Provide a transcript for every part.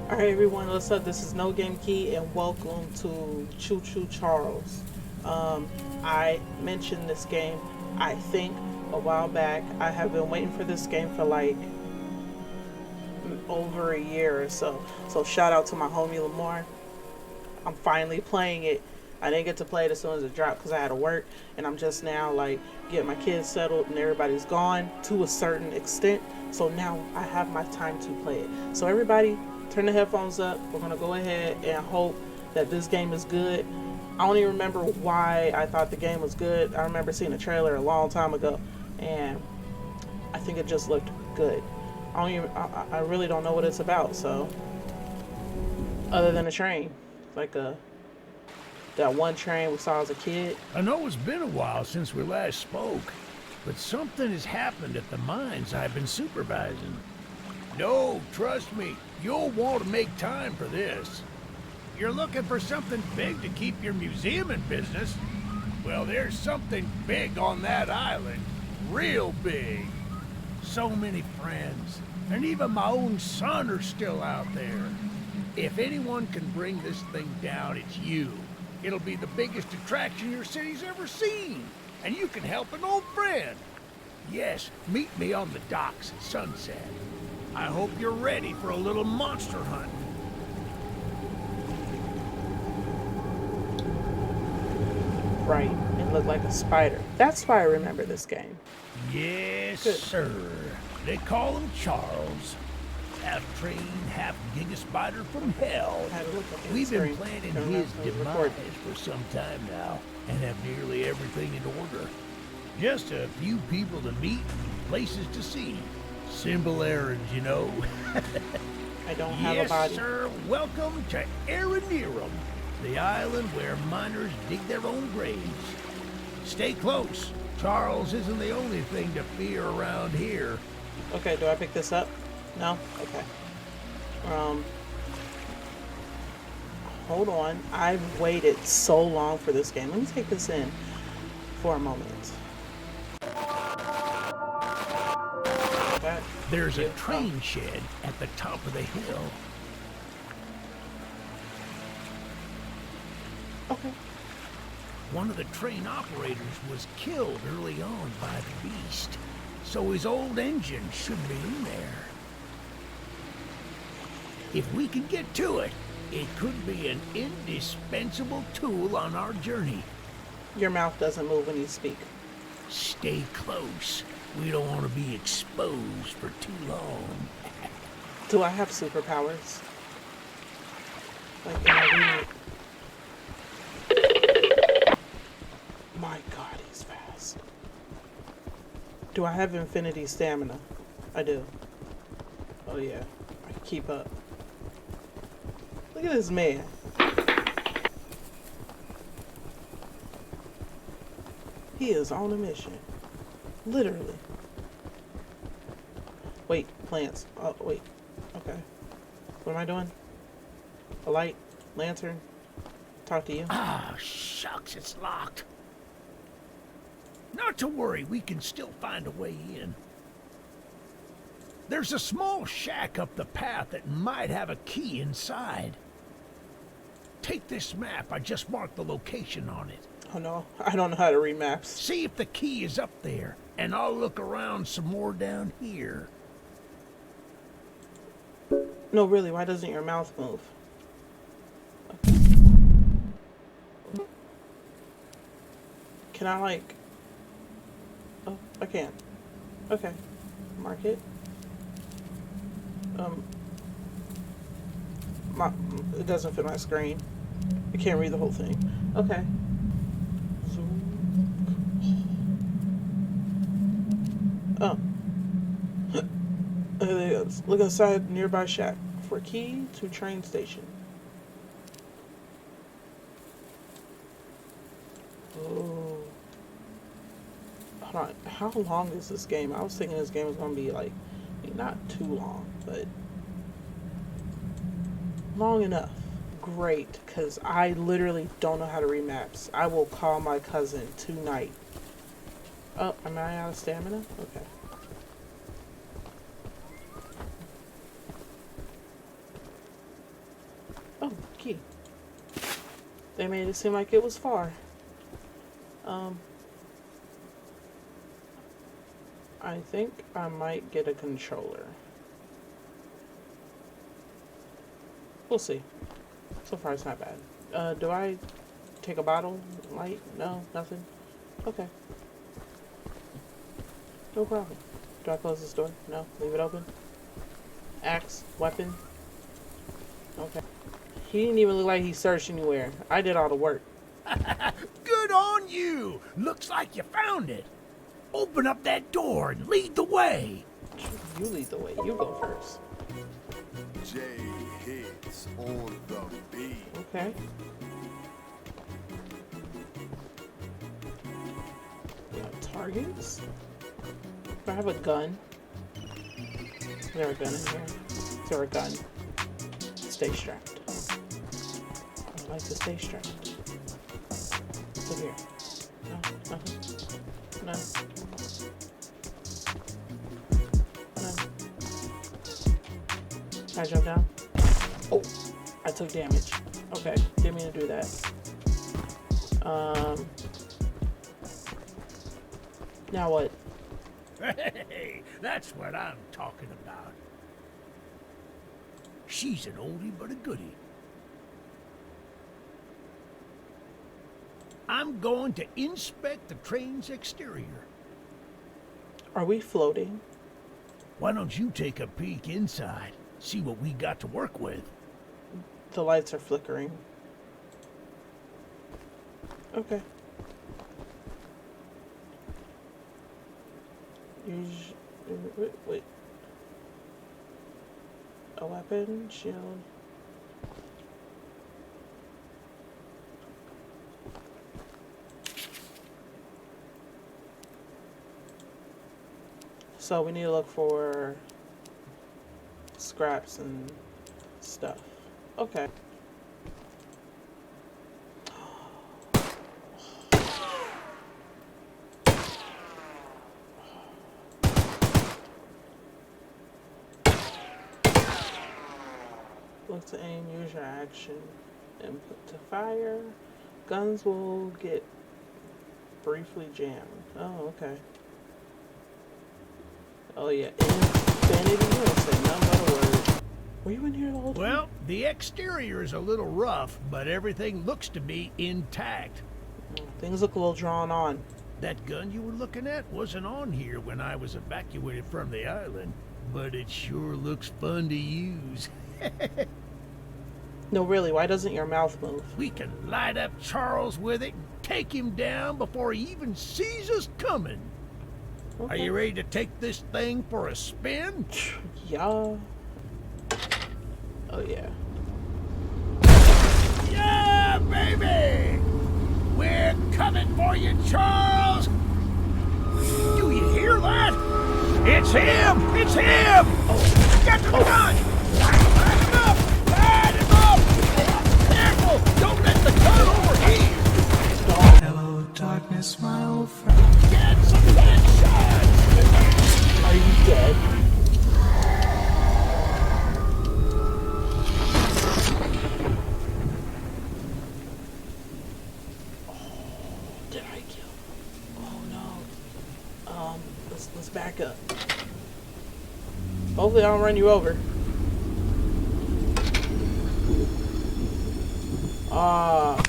Alright everyone, what's up? This is No Game Key and welcome to Choo Choo Charles. I mentioned this game, I think, a while back. I have been waiting for this game for like over a year or so. So shout out to my homie Lamar. I'm finally playing it. I didn't get to play it as soon as it dropped because I had to work, and I'm just now like getting my kids settled and everybody's gone to a certain extent. So now I have my time to play it. So everybody, turn the headphones up. We're gonna go ahead and hope that this game is good. I don't even remember why I thought the game was good. I remember seeing a trailer a long time ago, and I think it just looked good. I really don't know what it's about. So other than a train, like that one train we saw as a kid. I know it's been a while since we last spoke, but something has happened at the mines I've been supervising. No, trust me, you'll want to make time for this. You're looking for something big to keep your museum in business? Well, there's something big on that island. Real big. So many friends, and even my own son are still out there. If anyone can bring this thing down, it's you. It'll be the biggest attraction your city's ever seen, and you can help an old friend. Yes, meet me on the docks at sunset. I hope you're ready for a little monster hunt. Right, it looked like a spider. That's why I remember this game. Yes, Good. sir. They call him Charles. Half train, half giga spider from hell. I had to look up at the We've been screen. planning Don't his have to demise record. for some time now, and have nearly everything in order. Just a few people to meet and places to see. Simple errands, you know. I don't have Yes, a body. sir. Welcome to Aranerum, the island where miners dig their own graves. Stay close. Charles isn't the only thing to fear around here. Okay, do I pick this up? No? Okay. Hold on. I've waited so long for this game. Let me take this in for a moment. That, There's a yeah. train shed at the top of the hill. Okay. One of the train operators was killed early on by the beast, so his old engine should be in there. If we can get to it, it could be an indispensable tool on our journey. Your mouth doesn't move when you speak. Stay close. We don't want to be exposed for too long. Do I have superpowers? Like in a remake? My god, he's fast. Do I have infinity stamina? I do. Oh yeah, I can keep up. Look at this man. He is on a mission. Literally. Wait, plants. Oh, wait. Okay. What am I doing? A light? Lantern? Talk to you? Ah, shucks, it's locked. Not to worry, we can still find a way in. There's a small shack up the path that might have a key inside. Take this map, I just marked the location on it. Oh no, I don't know how to read maps. See if the key is up there, and I'll look around some more down here. No, really, why doesn't your mouth move? Can I, like... Oh, I can. Okay. Mark it. My, it doesn't fit my screen. I can't read the whole thing. Okay. Oh. There it goes. Look outside nearby shack for key to train station. Oh. Hold on. How long is this game? I was thinking this game was going to be like, not too long, but long enough. Great, because I literally don't know how to read maps. I will call my cousin tonight. Oh, am I out of stamina? Okay. key. They made it seem like it was far. I think I might get a controller. We'll see. So far, it's not bad. Do I take a bottle? Light? No? Nothing? Okay. No problem. Do I close this door? No? Leave it open? Axe? Weapon? Okay. He didn't even look like he searched anywhere. I did all the work. Good on you! Looks like you found it. Open up that door and lead the way. You lead the way. You go first. J hits on the beat. Okay. We got targets. Do I have a gun? Is there a gun in here? Is there a gun? Stay strapped. I like to stay strapped. What's here? No, nothing. No. No. Can I jump down? Oh, I took damage. Okay, didn't mean to do that. Now what? Hey, that's what I'm talking about. She's an oldie but a goodie. I'm going to inspect the train's exterior. Are we floating? Why don't you take a peek inside, see what we got to work with? The lights are flickering. Okay. Wait. A weapon, shield. So we need to look for scraps and stuff. Okay. Look to aim, use your action. Input to fire. Guns will get briefly jammed. Oh, okay. Oh yeah, infinity. You don't say nothing but a word. Were you in here the whole time? Well, the exterior is a little rough, but everything looks to be intact. Things look a little drawn on. That gun you were looking at wasn't on here when I was evacuated from the island, but it sure looks fun to use. No, really, why doesn't your mouth move? We can light up Charles with it and take him down before he even sees us coming. Okay. Are you ready to take this thing for a spin? Yeah. Oh, yeah. Yeah, baby! We're coming for you, Charles! Do you hear that? It's him! It's him! Oh. Get the gun! Light him up! Light him up! Careful! Don't let the gun overheat! Hello, darkness, my old friend. Get some headshots! Are you dead? Did I kill? Oh no. Let's back up. Hopefully I don't run you over. Oh.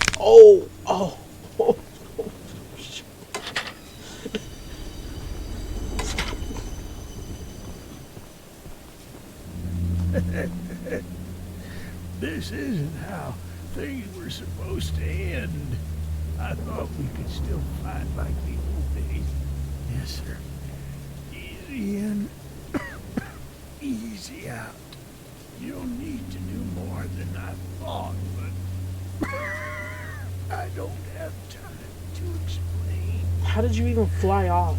This isn't how things were supposed to end. I thought we could still fight like the old days. Yes, sir. Easy in, easy out. You'll need to do more than I thought, but I don't have time to explain. How did you even fly off?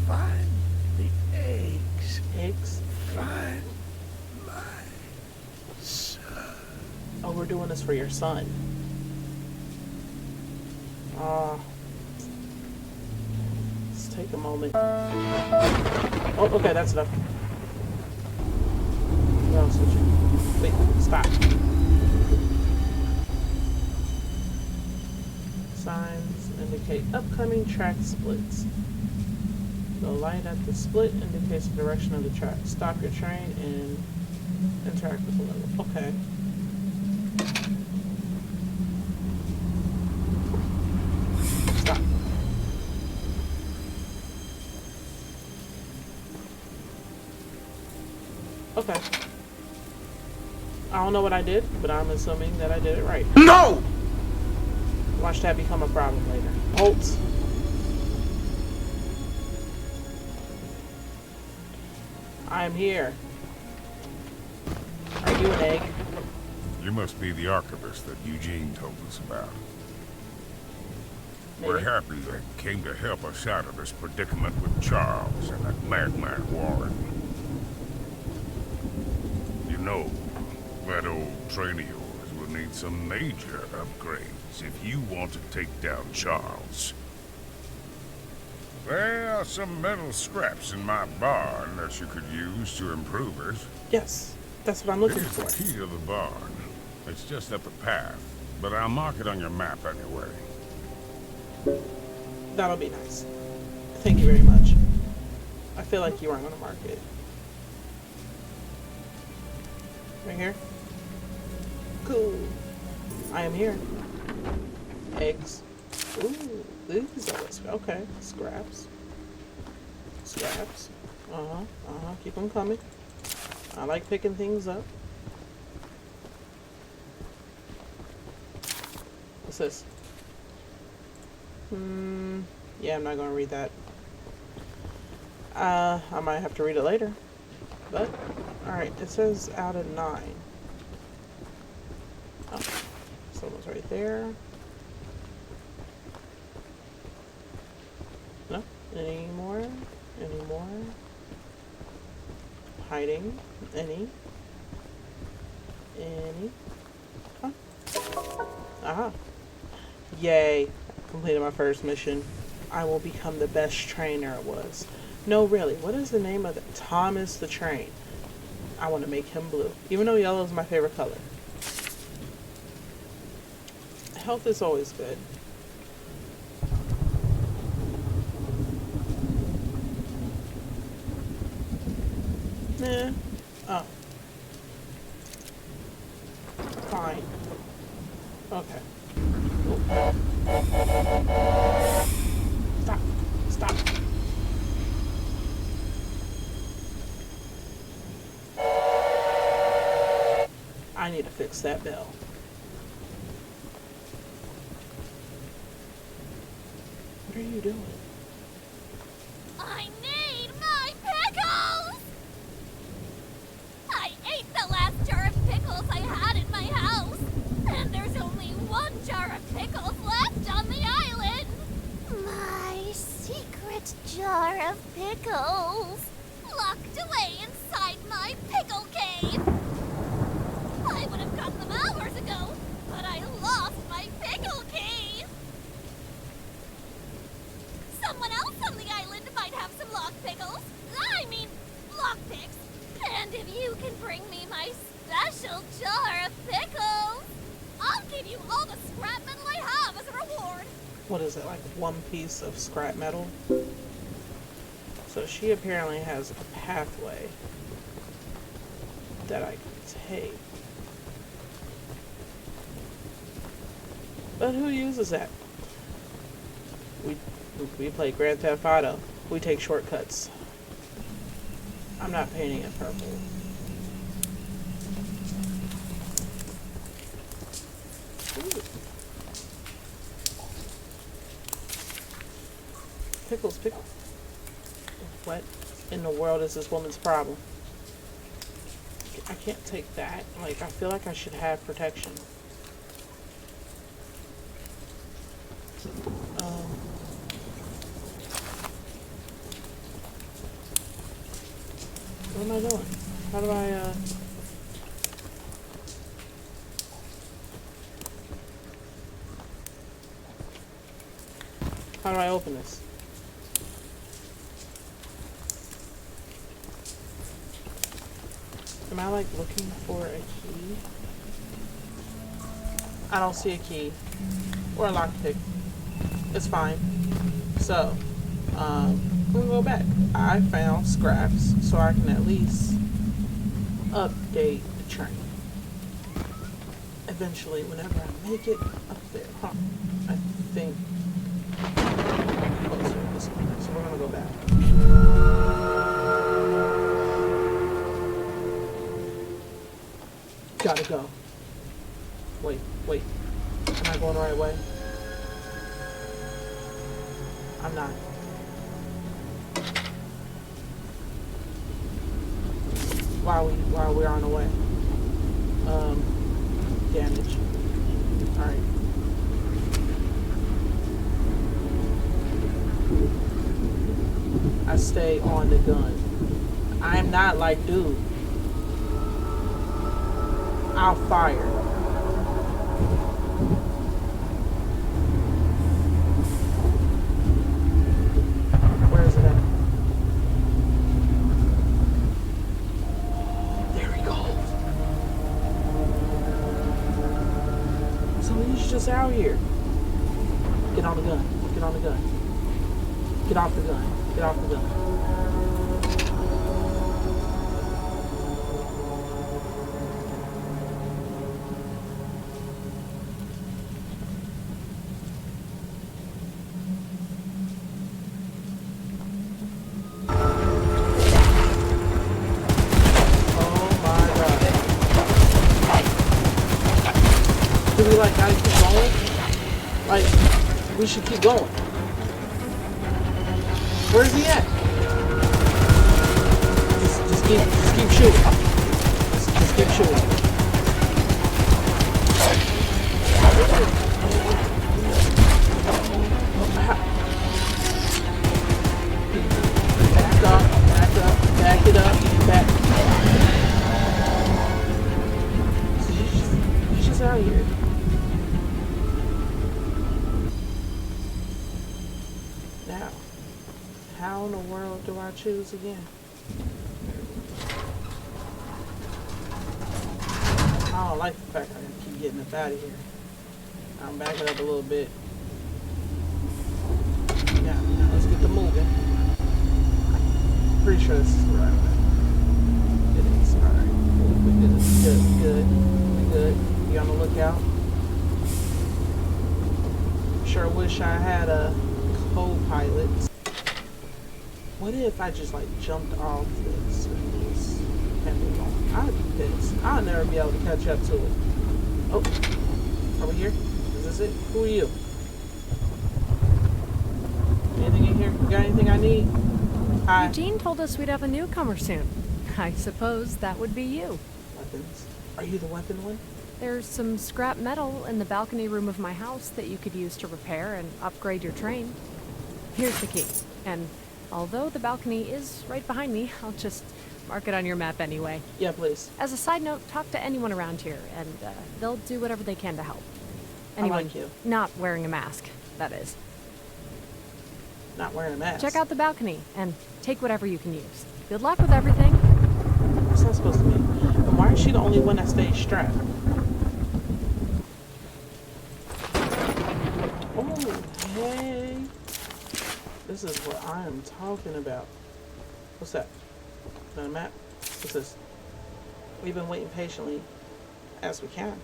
Find the eggs. Eggs? Find my son. Oh, we're doing this for your son. Let's take a moment. Oh, okay, that's enough. What else would you... Wait, stop. indicate upcoming track splits. The light at the split indicates the direction of the track. Stop your train and interact with the level. Okay. Stop. Okay. I don't know what I did, but I'm assuming that I did it right. No! Watch that become a problem later. Halt. I'm here. Are you an egg? You must be the archivist that Eugene told us about. Maybe. We're happy you came to help us out of this predicament with Charles and that madman Warren. You know, that old train of yours will need some major upgrades if you want to take down Charles. There are some metal scraps in my barn that you could use to improve it. Yes, that's what I'm looking Here's the for. key to the barn. It's just up the path, but I'll mark it on your map anyway. That'll be nice. Thank you very much. I feel like you aren't going to mark it. Right here? Cool. I am here. Eggs. Ooh, these are okay. Scraps. Scraps. Keep them coming. I like picking things up. What's this? Yeah, I'm not gonna read that. I might have to read it later. But, alright, it says out of 9. Oh, someone's right there. No? Any more? Any more? Hiding? Any? Huh? Aha. Yay. Completed my first mission. I will become the best trainer it was. No, really, what is the name of it? Thomas the Train. I want to make him blue. Even though yellow is my favorite color. Health is always good. Nah. Oh. Fine. Okay. Oh. Stop. Stop. I need to fix that bell. What are you doing? I need my pickles! I ate the last jar of pickles I had in my house, and there's only one jar of pickles left on the island. My secret jar of pickles, locked away inside my pickle cave. I would have gotten them hours ago, but I lost my pickle cave. Someone else on the island might have some lock pickles. I mean, lock picks. And if you can bring me my special jar of pickles, I'll give you all the scrap metal I have as a reward. What is it, like one piece of scrap metal? So she apparently has a pathway that I can take. But who uses that? We play Grand Theft Auto. We take shortcuts. I'm not painting it purple. Ooh. Pickles, pickles. What in the world is this woman's problem? I can't take that. Like, I feel like I should have protection. What am I doing? How do I, How do I open this? Am I, like, looking for a key? I don't see a key. Or a lockpick. It's fine. So, we'll go back. I found scraps so I can at least update the train. Eventually, whenever I make it up there, I think closer this way. So we're gonna go back. Gotta go. Wait. Am I going the right way? I'm not. While we're on the way. Damage. Alright. I stay on the gun. I'm not like, dude. I'll fire. Where is it at? There he goes. So he's just out here. Get on the gun. Get on the gun. Get off the gun. Get off the gun. Do we like gotta keep going? Like, we should keep going. Where's he at? Just keep shooting. Just keep shooting. Back it up. He's just out here. Now, how in the world do I choose again? I don't like the fact I gotta keep getting up out of here. I'm backing up a little bit. Now let's get the moving. Pretty sure this is the right way. It is. Alright. We good. Be on the lookout. Sure wish I had a co-pilot. What if I just like jumped off this and just kept it going? I'd be pissed. I'll never be able to catch up to it. Oh, are we here? Is this it? Who are you? Anything in here? You got anything I need? Hi. Eugene told us we'd have a newcomer soon. I suppose that would be you. Weapons. Are you the weapon one? There's some scrap metal in the balcony room of my house that you could use to repair and upgrade your train. Here's the key. And although the balcony is right behind me, I'll just mark it on your map anyway. Yeah, please. As a side note, talk to anyone around here, and they'll do whatever they can to help. Anyone I like you. not wearing a mask, that is. Not wearing a mask. Check out the balcony, and take whatever you can use. Good luck with everything. What's that supposed to mean? And why is she the only one that stays strapped? Oh, hey. This is what I am talking about. What's that? Is that a map? What's this? We've been waiting patiently as we can.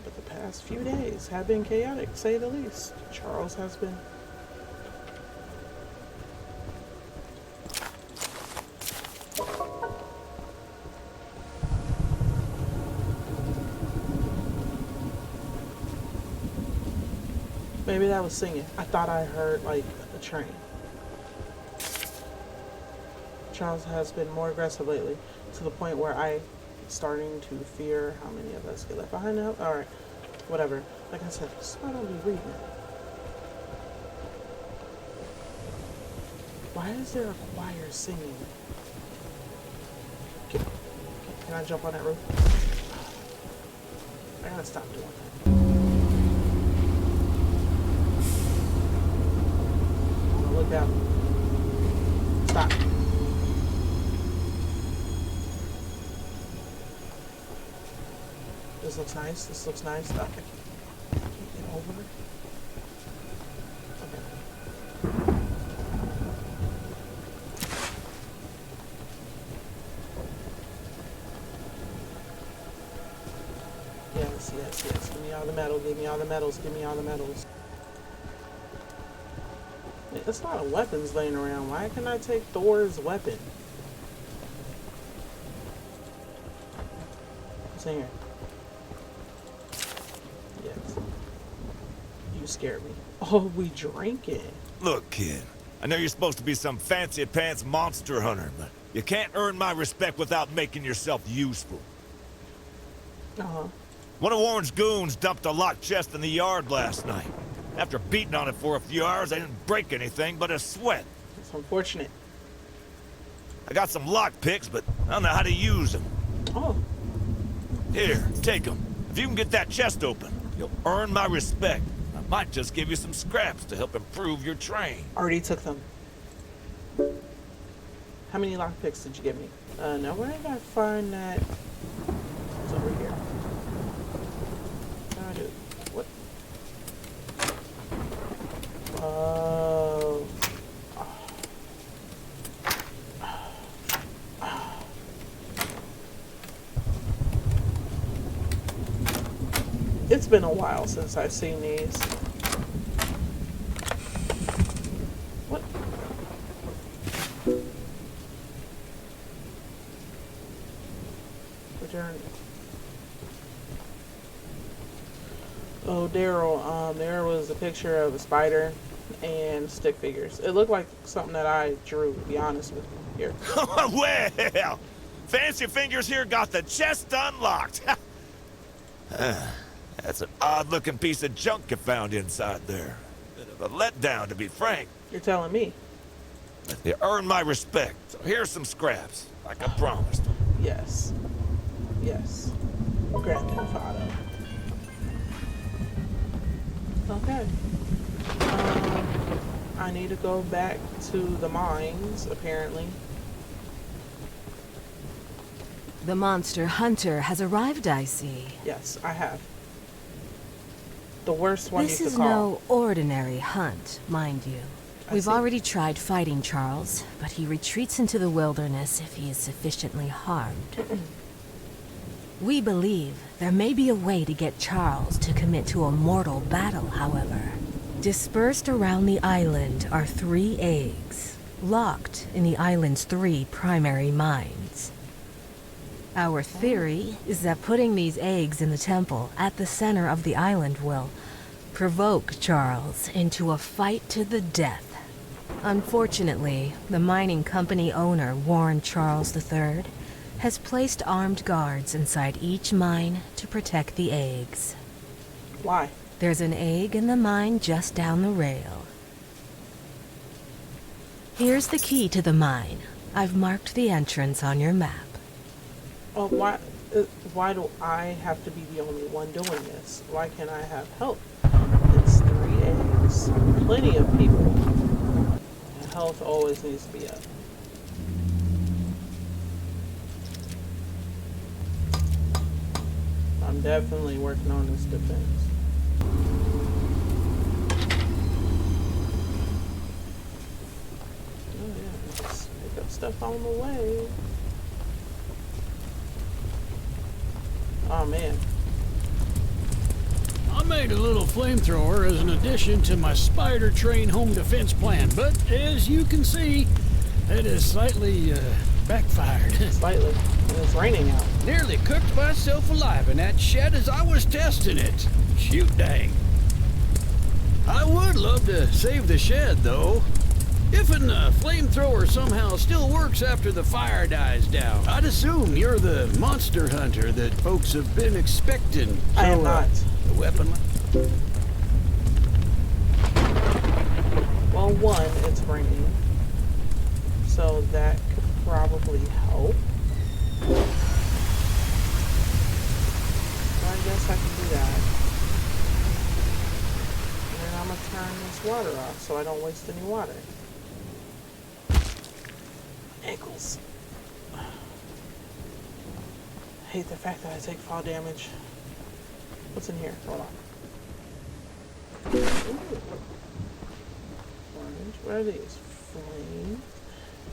But the past few days have been chaotic, to say the least. Charles has been... Maybe that was singing. I thought I heard, like, a train. Charles has been more aggressive lately, to the point where I'm starting to fear how many of us get left behind now. Alright, whatever. Like I said, so I don't be reading it. Why is there a choir singing? Can I jump on that roof? I gotta stop doing that. Look out. Stop. This looks nice. This looks nice. Stop. I can't get over it. Okay. Yes, yes, yes. Give me all the metal. Give me all the metals. Give me all the metals. There's a lot of weapons laying around. Why can I take Thor's weapon? What's in here? Yes. You scared me. Oh, we drinking. Look, kid, I know you're supposed to be some fancy pants monster hunter, but you can't earn my respect without making yourself useful. Uh-huh. One of Warren's goons dumped a locked chest in the yard last night. After beating on it for a few hours, I didn't break anything but a sweat. It's unfortunate. I got some lock picks, but I don't know how to use them. Oh. Here, take them. If you can get that chest open, you'll earn my respect. I might just give you some scraps to help improve your train. Already took them. How many lockpicks did you give me? Now where did I find that? It's over here. What? Oh. It's been a while since I've seen these. What? Return. Oh, Daryl, there was a picture of a spider and stick figures. It looked like something that I drew, to be honest with you. Here. Well, Fancy Fingers here got the chest unlocked. That's an odd-looking piece of junk you found inside there. Bit of a letdown, to be frank. You're telling me? You earned my respect, so here's some scraps, like I promised. Yes. Yes. Grand Theft Auto. Okay. I need to go back to the mines, apparently. The monster hunter has arrived, I see. Yes, I have. The worst one This you could is call. no ordinary hunt, mind you. I We've see. already tried fighting Charles, but he retreats into the wilderness if he is sufficiently harmed. We believe there may be a way to get Charles to commit to a mortal battle, however. Dispersed around the island are 3 eggs, locked in the island's 3 primary mines. Our theory is that putting these eggs in the temple at the center of the island will provoke Charles into a fight to the death. Unfortunately, the mining company owner, Warren Charles III, has placed armed guards inside each mine to protect the eggs. Why? There's an egg in the mine just down the rail. Here's the key to the mine. I've marked the entrance on your map. Oh, why do I have to be the only one doing this? Why can't I have help? It's 3 eggs. Plenty of people. And health always needs to be up. I'm definitely working on this defense. Oh yeah, just pick up stuff on the way. Oh man. I made a little flamethrower as an addition to my spider train home defense plan, but as you can see, it has slightly backfired. Slightly. It's raining out. Nearly cooked myself alive in that shed as I was testing it. Shoot dang. I would love to save the shed, though. If a flamethrower somehow still works after the fire dies down, I'd assume you're the monster hunter that folks have been expecting. So, I am not. The weapon. Well, one, it's raining. So that could probably help. So I guess I can do that. And then I'm going to turn this water off so I don't waste any water. Ankles. I hate the fact that I take fall damage. What's in here? Hold on. Ooh. Orange. What are these? Flame.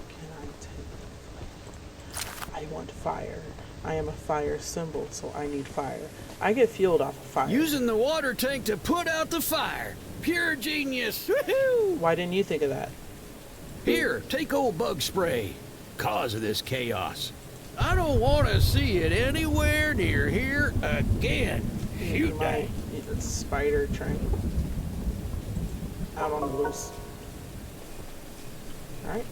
Can I take the flame? I want fire. I am a fire symbol, so I need fire. I get fueled off of fire. Using the water tank to put out the fire. Pure genius. Woohoo! Why didn't you think of that? Here, take old bug spray. Cause of this chaos. I don't want to see it anywhere near here again. Shoot that. It's a spider train. Out on the loose. Alright.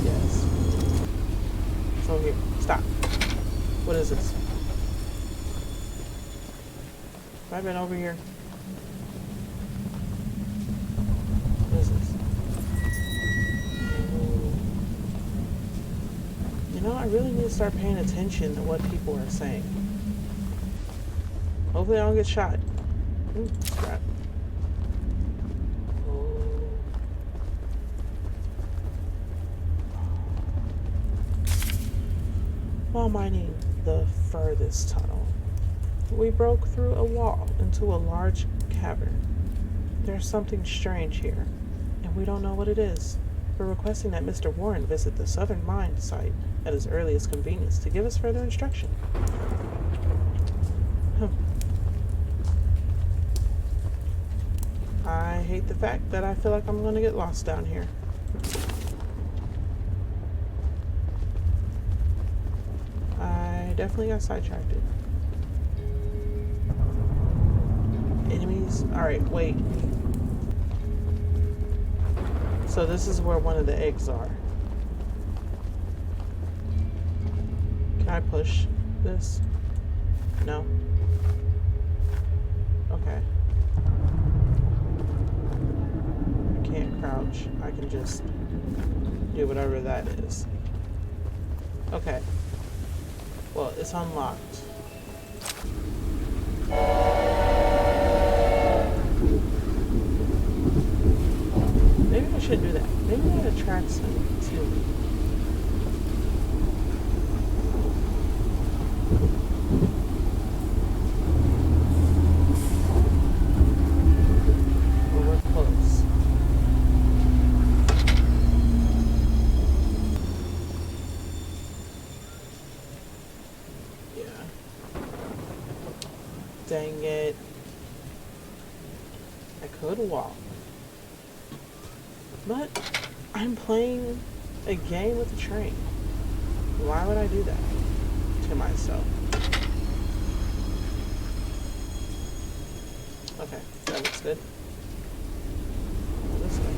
Yes. So here, stop. What is this? Have I been over here? What is this? You know, I really need to start paying attention to what people are saying. Hopefully I don't get shot. Ooh, scrap. Oh. While mining the furthest tunnel, we broke through a wall into a large cavern. There's something strange here, and we don't know what it is. We're requesting that Mr. Warren visit the southern mine site at his earliest convenience to give us further instruction. I hate the fact that I feel like I'm going to get lost down here. I definitely got sidetracked. Enemies? Alright, wait. So this is where one of the eggs are. Can I push this? No? Okay. I can't crouch. I can just do whatever that is. Okay. Well, it's unlocked. Maybe I should do that. Maybe that attracts him to me. Well, we're close. Yeah. Dang it. I could walk. But I'm playing a game with a train. Why would I do that to myself? Okay, that looks good. This way.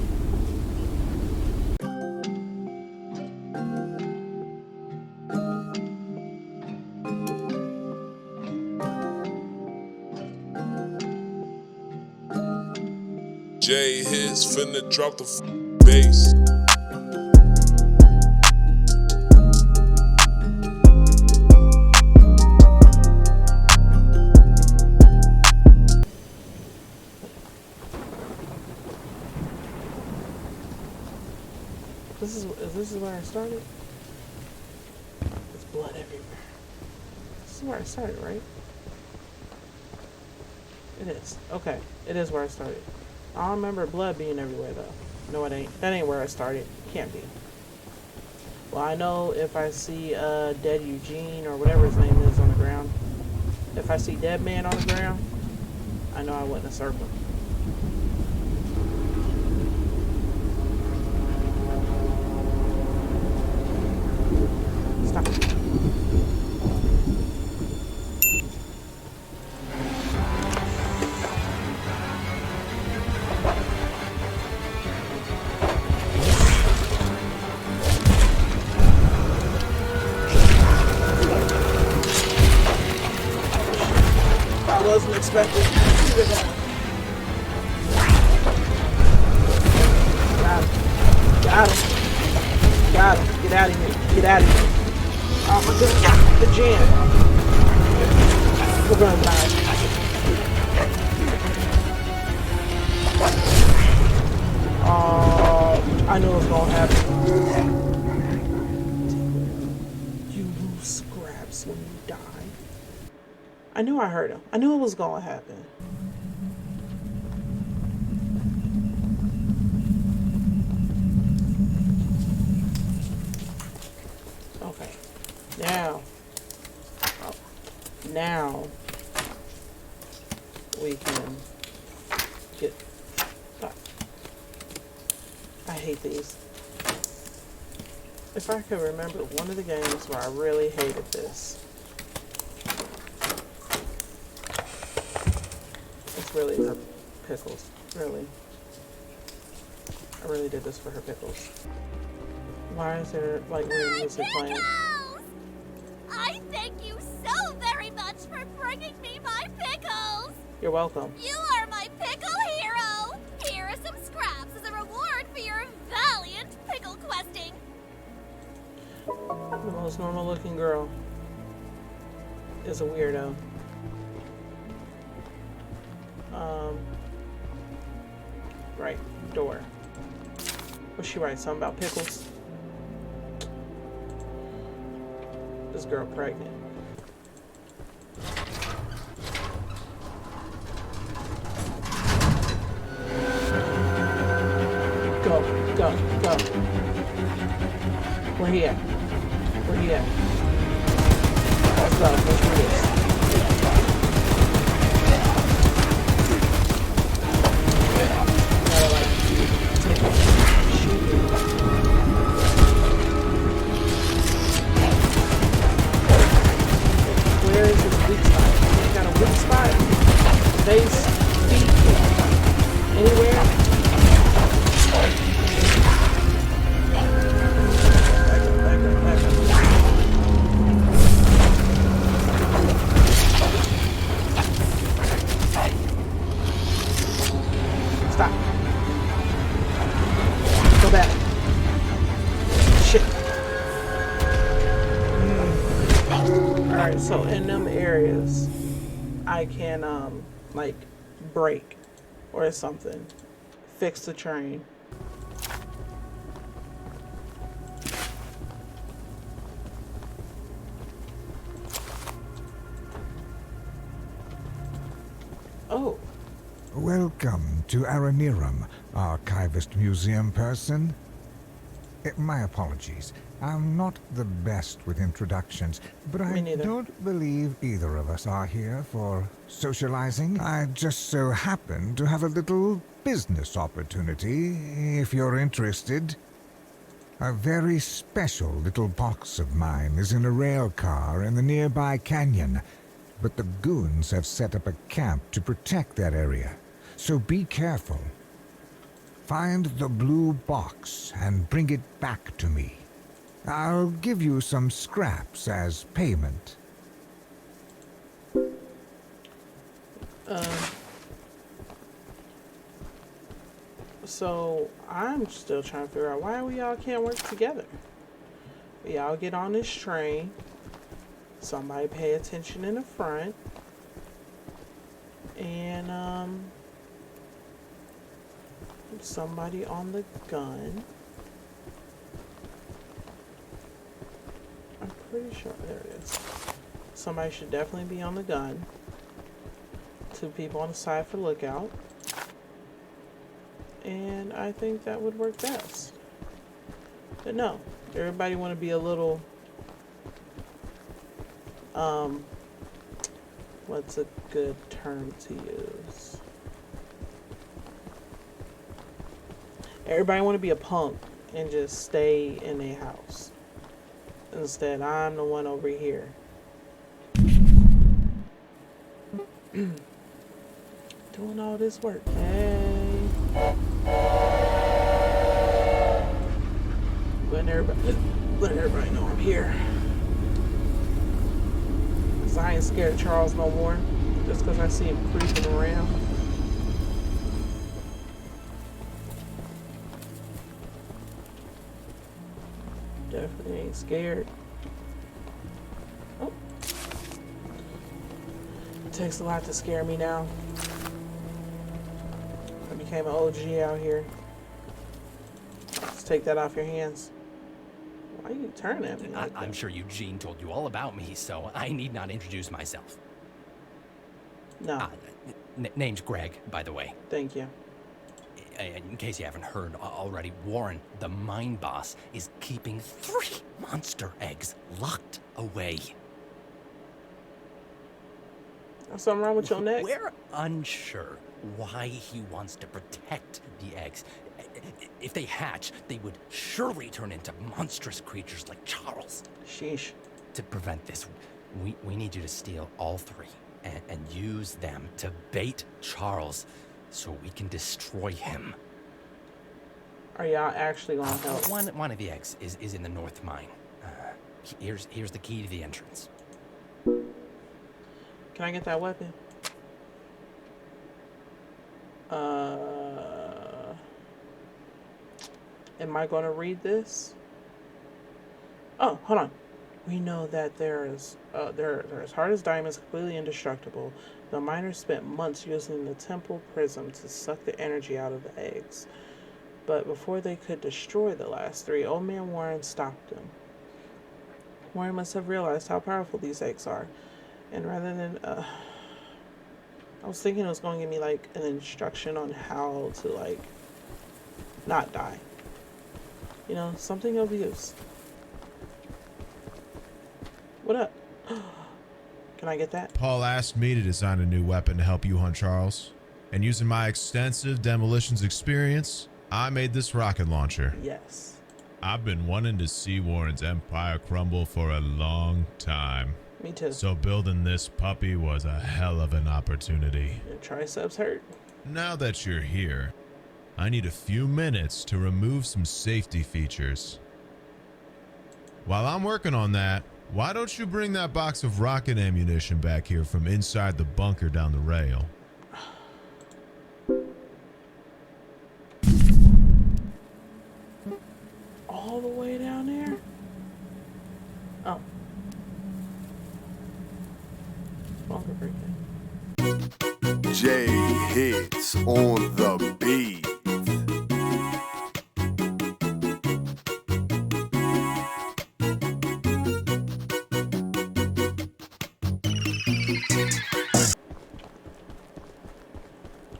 J hits finna drop the bass. This is where I started? There's blood everywhere. This is where I started, right? It is. Okay, it is where I started. I don't remember blood being everywhere though. No, it ain't. That ain't where I started. Can't be. Well, I know if I see dead Eugene or whatever his name is on the ground. If I see dead man on the ground, I know I went in a circle. Stop. I wasn't expecting to do that. Got him. Got him. Get out of here. Get out of here. Oh my goodness. The jam. We're gonna die. I knew it was gonna happen. You lose scraps when you die. I knew I heard him. I knew it was gonna happen. now we can get. I hate these. If I could remember one of the games where I really hated this. It's really her pickles. Really. I really did this for her pickles. Why is there like weird music playing? I thank you so very much for bringing me my pickles! You're welcome. You are my pickle hero! Here are some scraps as a reward for your valiant pickle questing. The most normal looking girl is a weirdo. Right, door. What's she write? Something about pickles? This girl pregnant. Go, go, go. Where he at? Where he at? Let's go. Let's do this. Gotta like take it. Shoot it. Where is his weak spot? He got a weak spot. Face, feet, anywhere. Stop. Go back. Shit. Alright, so in them areas, I can, like, brake or something. Fix the train. Oh. Welcome to Aranirum, Archivist Museum person. My apologies. I'm not the best with introductions, but I don't believe either of us are here for socializing. I just so happen to have a little business opportunity, if you're interested. A very special little box of mine is in a rail car in the nearby canyon, but the goons have set up a camp to protect that area, so be careful. Find the blue box and bring it back to me. I'll give you some scraps as payment. So I'm still trying to figure out why we all can't work together. We all get on this train. Somebody pay attention in the front. And somebody on the gun. I'm pretty sure there it is. Somebody should definitely be on the gun. 2 people on the side for lookout. And I think that would work best. But no, everybody want to be a little, what's a good term to use? Everybody want to be a punk and just stay in their house. Instead, I'm the one over here. Doing all this work. Hey. Letting everybody know I'm here. 'Cause I ain't scared of Charles no more. Just because I see him creeping around. Definitely ain't scared. Oh. It takes a lot to scare me now. I became an OG out here. Let's take that off your hands. Why are you turning at me like I'm sure Eugene told you all about me, so I need not introduce myself. No. Name's Greg, by the way. Thank you. In case you haven't heard already, Warren, the mine boss, is keeping 3 monster eggs locked away. There's something wrong with your neck? We're unsure why he wants to protect the eggs. If they hatch, they would surely turn into monstrous creatures like Charles. Sheesh. To prevent this, we need you to steal all three and use them to bait Charles so we can destroy him. Are y'all actually gonna help? One of the eggs is in the north mine. Here's the key to the entrance. Can I get that weapon? Am I gonna read this? Oh, hold on. We know that they're as hard as diamonds, completely indestructible. The miners spent months using the temple prism to suck the energy out of the eggs. But before they could destroy the last three, Old Man Warren stopped them. Warren must have realized how powerful these eggs are. And rather than, I was thinking it was going to give me, like, an instruction on how to, like, not die. You know, something of use. What up? Can I get that? Paul asked me to design a new weapon to help you hunt Charles. And using my extensive demolitions experience, I made this rocket launcher. Yes. I've been wanting to see Warren's empire crumble for a long time. Me too. So building this puppy was a hell of an opportunity. Your triceps hurt. Now that you're here, I need a few minutes to remove some safety features. While I'm working on that, why don't you bring that box of rocket ammunition back here from inside the bunker down the rail? All the way down there? Oh. Bunker break. J hits on the beat.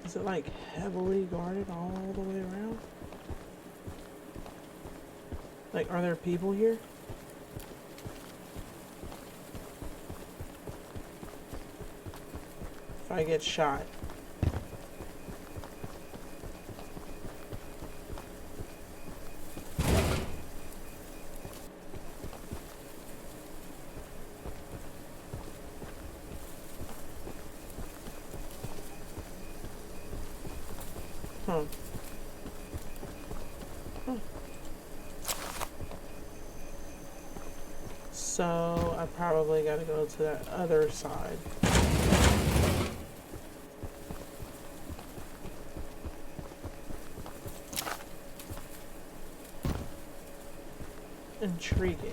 Is it like heavily guarded all the way around? Like, are there people here? If I get shot. So I probably gotta go to that other side. Intriguing.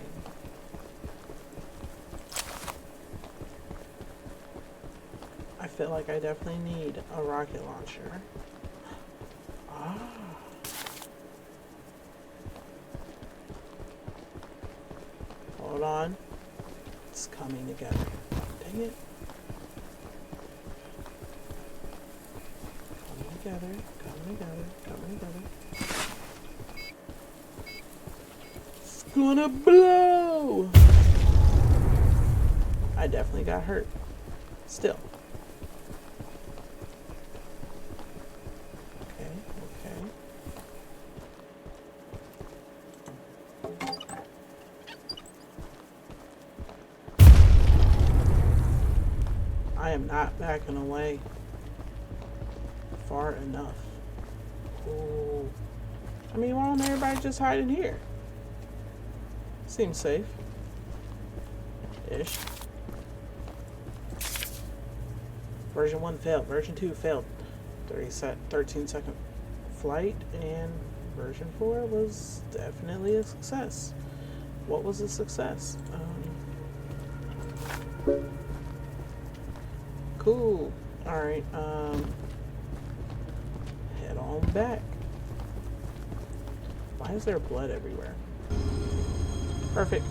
I feel like I definitely need a rocket launcher. Ah. Hold on. It's coming together. Dang it. Coming together, coming together, coming together. It's gonna blow! I definitely got hurt. Still. I am not backing away far enough. Ooh. I mean, why don't everybody just hide in here? Seems safe. Ish. Version 1 failed. Version 2 failed. 13-second flight. And version 4 was definitely a success. What was a success? Cool. Alright, head on back. Why is there blood everywhere? Perfect.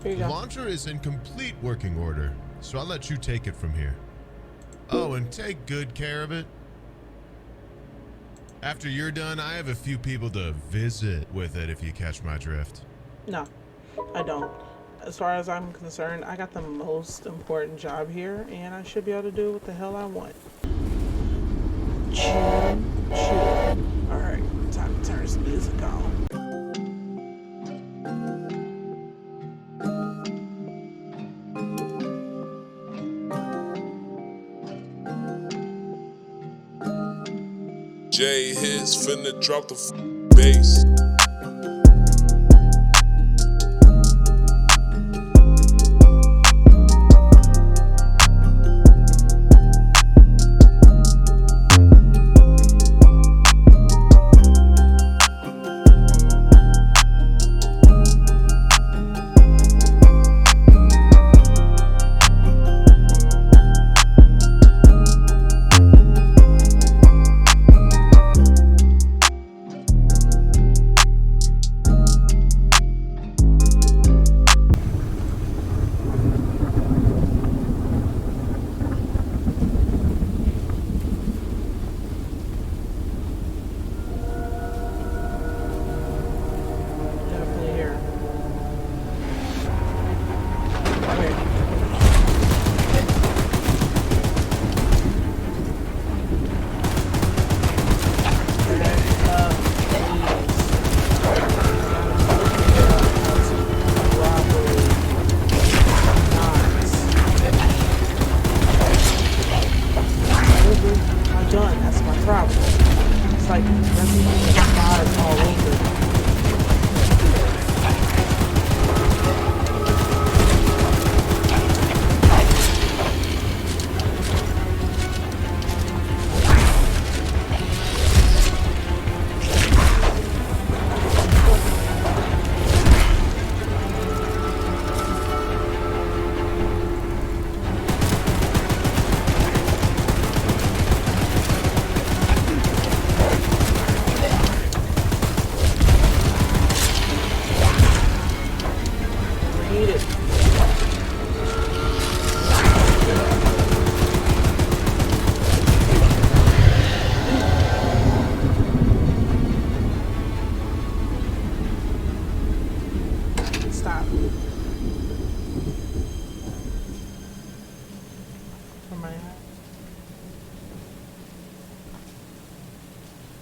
Here you The go. launcher is in complete working order, so I'll let you take it from here. Oh, and take good care of it. After you're done, I have a few people to visit with it if you catch my drift. No, I don't. as far as I'm concerned, I got the most important job here, and I should be able to do what the hell I want. Choo, choo. Alright, time to turn some music on. Jay hits finna drop the bass.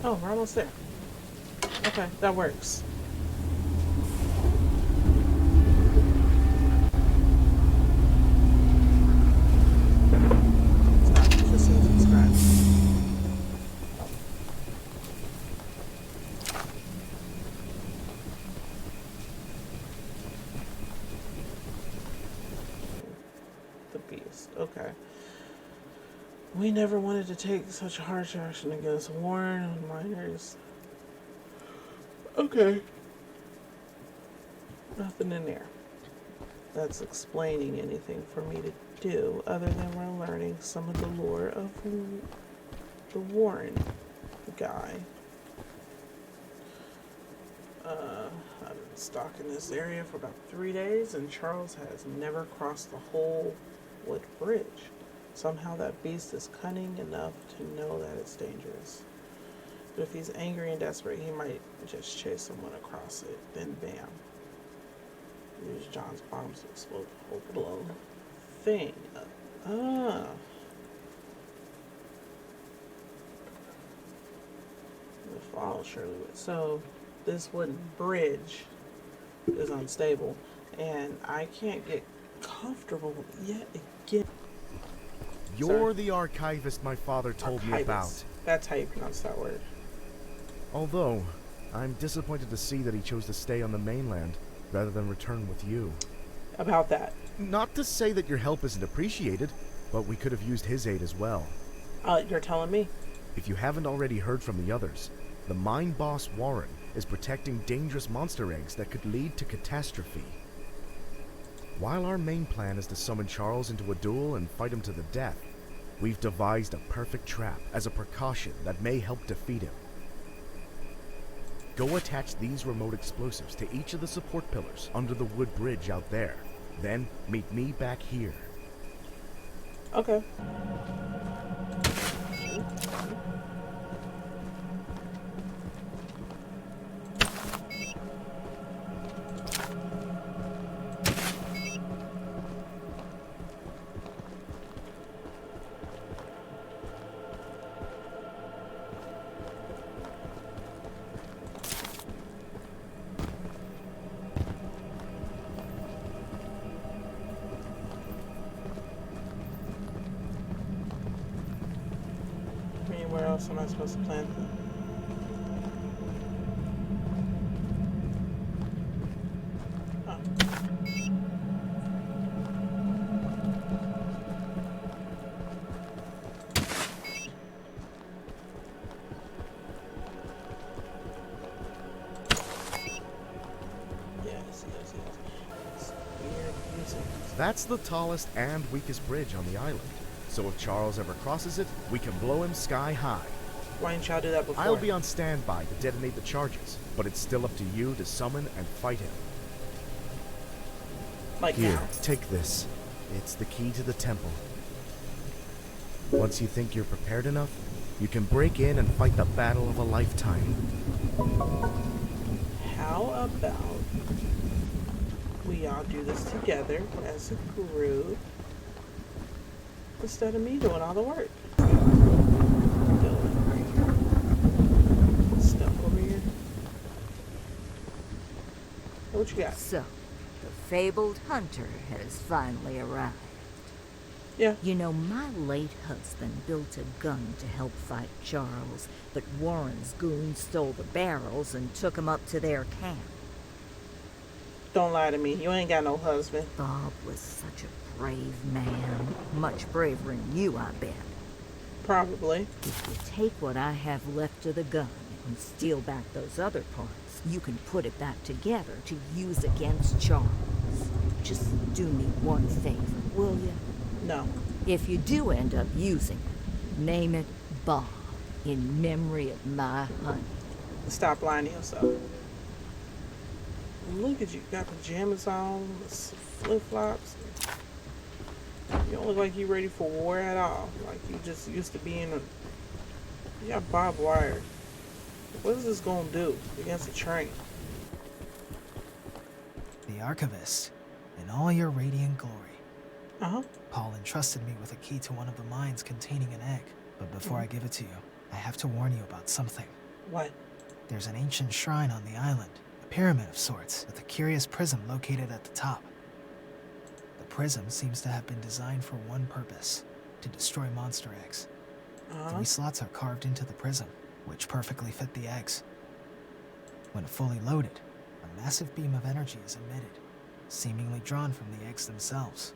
Oh, we're almost there. Okay, that works. Just subscribe. The beast. Okay. We never wanted to take such harsh action against Warren minors. Okay. Nothing in there that's explaining anything for me to do other than we're learning some of the lore of the Warren guy. I've been stuck in this area for about 3 days, and Charles has never crossed the whole wood bridge. Somehow that beast is cunning enough to know that it's dangerous. But if he's angry and desperate, he might just chase someone across it. Then bam. Use John's bombs to explode the whole blow thing. The fall surely would. So this wooden bridge is unstable, and I can't get comfortable yet again. You're the archivist my father told me about. That's how you pronounce that word. Although, I'm disappointed to see that he chose to stay on the mainland rather than return with you. About that. Not to say that your help isn't appreciated, but we could have used his aid as well. You're telling me? If you haven't already heard from the others, the mine boss Warren is protecting dangerous monster eggs that could lead to catastrophe. While our main plan is to summon Charles into a duel and fight him to the death, we've devised a perfect trap as a precaution that may help defeat him. Go attach these remote explosives to each of the support pillars under the wood bridge out there. Then meet me back here. Okay. else am I supposed to plant them? Oh. Yes. It's weird music. That's the tallest and weakest bridge on the island. So if Charles ever crosses it, we can blow him sky high. Why didn't y'all do that before? I'll be on standby to detonate the charges, but it's still up to you to summon and fight him. Like Here, now. take this. It's the key to the temple. Once you think you're prepared enough, you can break in and fight the battle of a lifetime. How about we all do this together as a group instead of me doing all the work? Stuff over here. What you got? So, the fabled hunter has finally arrived. Yeah. You know, my late husband built a gun to help fight Charles, but Warren's goons stole the barrels and took them up to their camp. Don't lie to me. You ain't got no husband. Bob was such a brave man. Much braver than you, I bet. Probably. If you take what I have left of the gun and steal back those other parts, you can put it back together to use against Charles. Just do me one favor, will you? No. If you do end up using it, name it Bob, in memory of my honey. Stop lying to yourself. Look at you. Got pajamas on, flip-flops. You don't look like you ready for war at all. Like you just used to being a... You got barbed wire. What is this gonna do against a train? The Archivist, in all your radiant glory. Uh-huh. Paul entrusted me with a key to one of the mines containing an egg. But before I give it to you, I have to warn you about something. What? There's an ancient shrine on the island, a pyramid of sorts, with a curious prism located at the top. The prism seems to have been designed for one purpose, to destroy monster eggs. 3 slots are carved into the prism, which perfectly fit the eggs. When fully loaded, a massive beam of energy is emitted, seemingly drawn from the eggs themselves.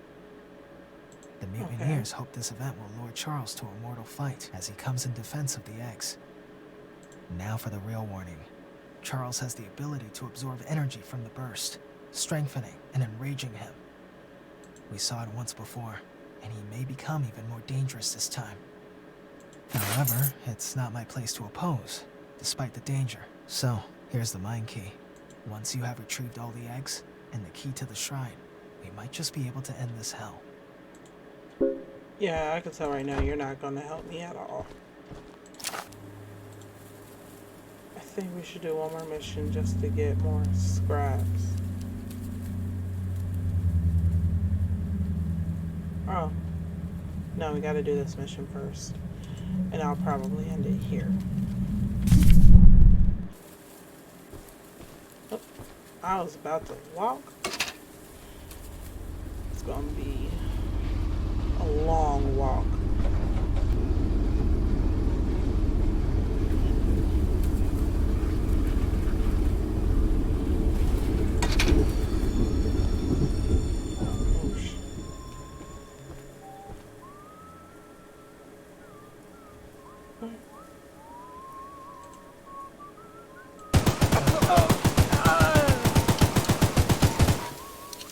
The mutineers hope this event will lure Charles to a mortal fight as he comes in defense of the eggs. Now for the real warning. Charles has the ability to absorb energy from the burst, strengthening and enraging him. We saw it once before, and he may become even more dangerous this time. However, it's not my place to oppose, despite the danger. So, here's the mine key. Once you have retrieved all the eggs, and the key to the shrine, we might just be able to end this hell. Yeah, I can tell right now you're not gonna help me at all. I think we should do one more mission just to get more scraps. Oh. No, we gotta do this mission first. And I'll probably end it here. Oh, I was about to walk. It's gonna be a long walk.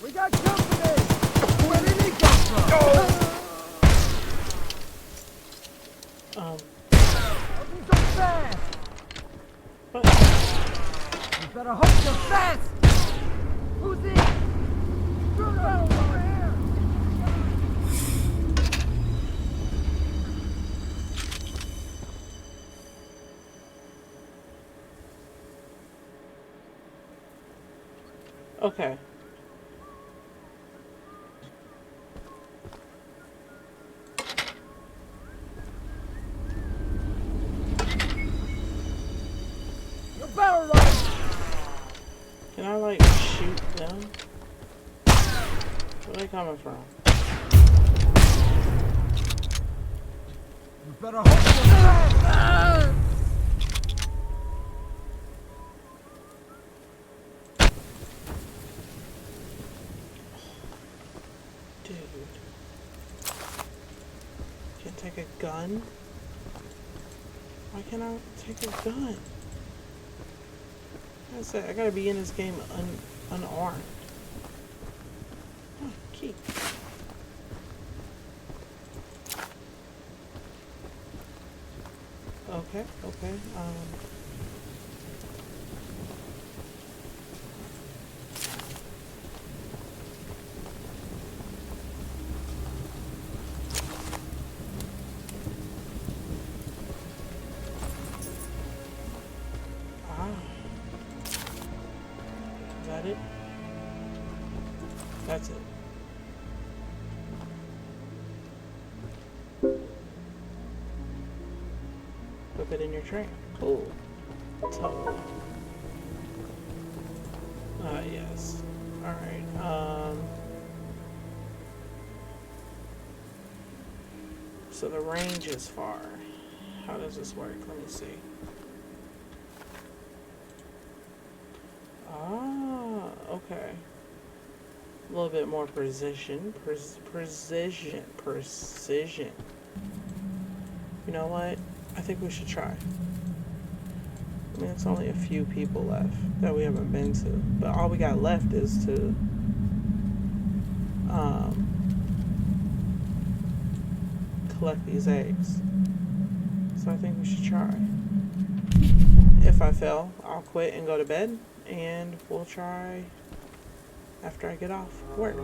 We got company! Where did he come from? Don't be so fast! You better hope you're fast! Who's it? Bruno, over here! Okay. You better run! Can I like shoot them? Where are they coming from? You better hold Dude. Can't take a gun? Why can't I take a gun? I said I gotta be in this game unarmed. Oh, key. Okay, okay. Is that it? That's it. Whip it in your train. Cool. Totally. Yes. Alright, so the range is far. How does this work? Let me see. Ah, okay. A little bit more precision. Precision. You know what? I think we should try. I mean, it's only a few people left that we haven't been to. But all we got left is to collect these eggs. So I think we should try. If I fail, I'll quit and go to bed. And we'll try after I get off work.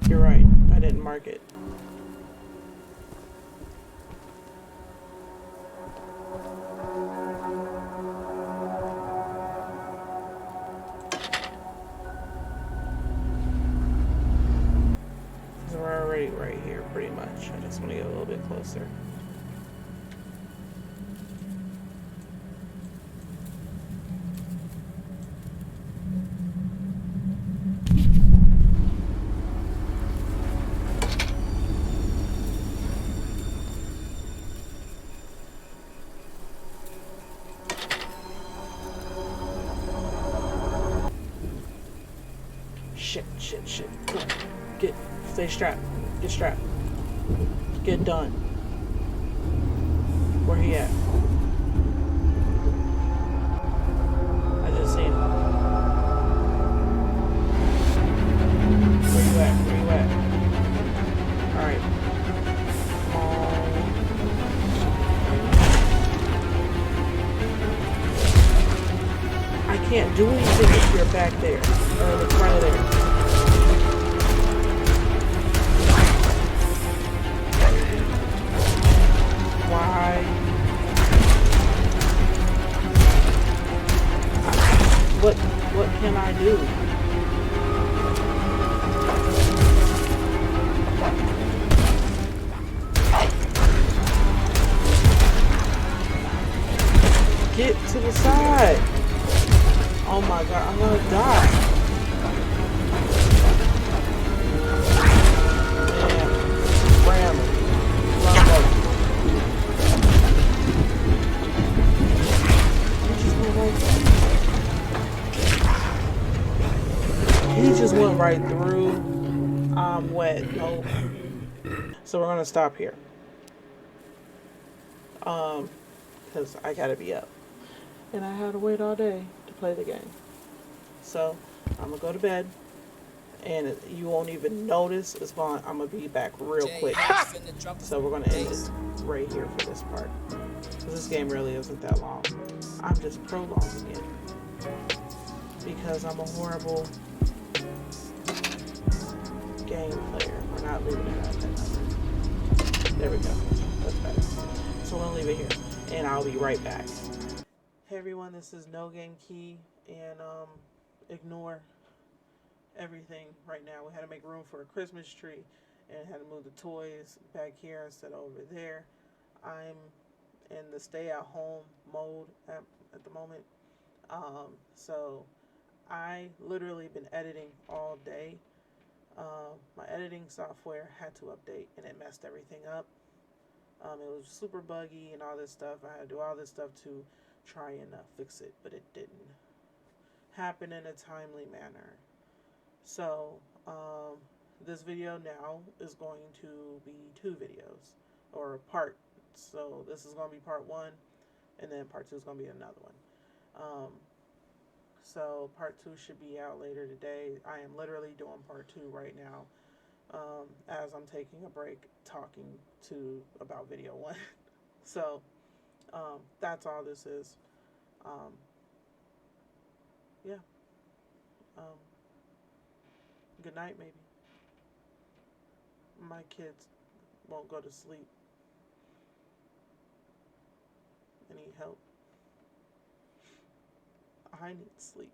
You're right. I didn't mark it. We're already right here, pretty much. I just want to get a little bit closer. Shit. Come on. Stay strapped. Get strapped. Get done. Where he at? I just seen him. Where you at? Alright. I can't do anything if you're back there. Or in the front of there. What can I do? Get to the side. Oh my god, I'm gonna die. Man, ram him. He just went right through. I'm wet. Nope. So we're gonna stop here. Because I gotta be up. And I had to wait all day to play the game. So I'm gonna go to bed. And you won't even notice. I'm gonna be back real quick. So we're gonna end it right here for this part. Because this game really isn't that long. I'm just prolonging it. Because I'm a horrible game player. We're not leaving it at that number. There we go. That's better. So we're gonna leave it here. And I'll be right back. Hey everyone, this is No Game Key. And ignore everything right now. We had to make room for a Christmas tree and had to move the toys back here instead of over there. I'm in the stay at home mode at the moment. So I literally been editing all day. My editing software had to update and it messed everything up. It was super buggy and all this stuff. I had to do all this stuff to try and fix it, but it didn't happen in a timely manner. So this video now is going to be 2 videos, or part. So this is going to be part 1, and then part 2 is going to be another one. So part 2 should be out later today. I am literally doing part 2 right now, as I'm taking a break talking about video 1. So that's all this is. Yeah. Good night, maybe. My kids won't go to sleep. I need help. I need sleep.